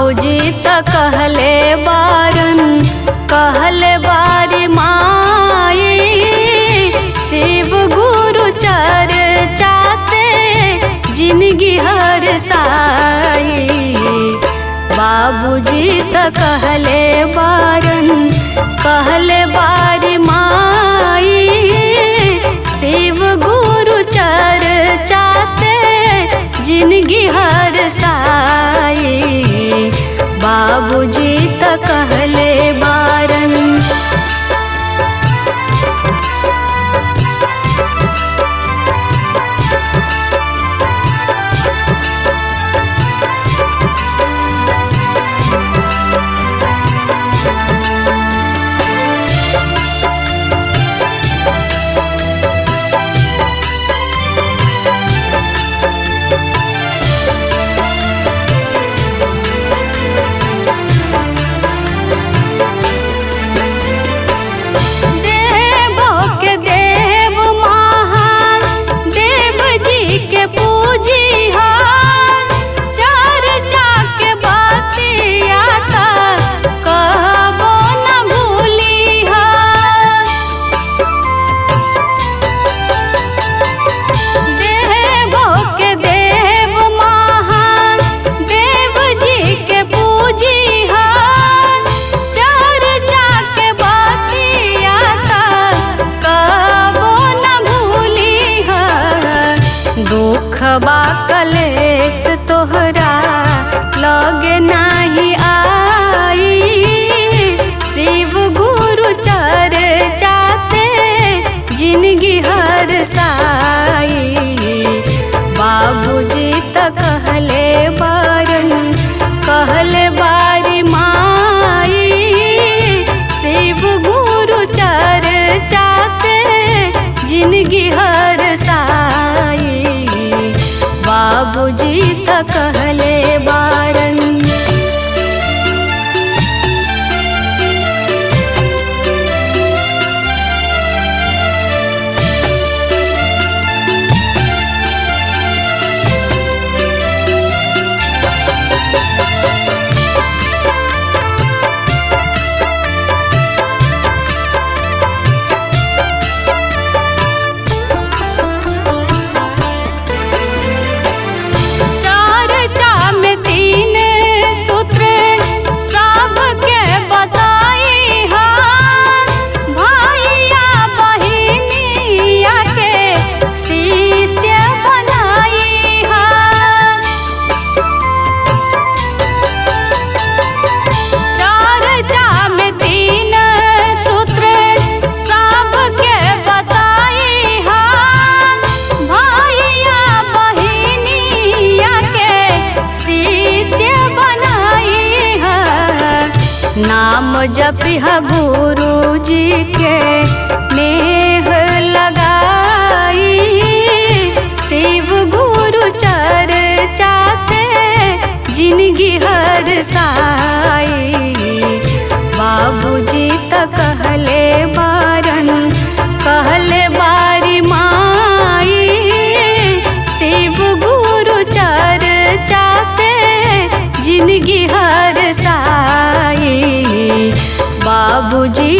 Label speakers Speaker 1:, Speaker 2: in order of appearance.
Speaker 1: बाबूजी त कहले बारन कहले बारी माई, शिव गुरु चर्चा से जिंदगी हर साई। बाबूजी त कहले बारन कहले बारी माई, शिव गुरु चर्चा से जिंदगी हर साई। बाबूजी त कहले बारन। दुखबा कलेश तोहरा लगे नाही आई, शिव गुरु चर्चा से जिंदगी हर साई। बाबूजी त कहले बारन कहले बारी माई, शिव गुरु चर्चा से जिंदगी हर साई। बाबूजी त कहले बारन। नाम जपिहा गुरु जी के नेह लगाई, शिव गुरु चर्चा से जिंदगी हर साई। बाबूजी त कहले बारन कहले बारी माई, शिव गुरु चर्चा से जिंदगी हर साई। बाबूजी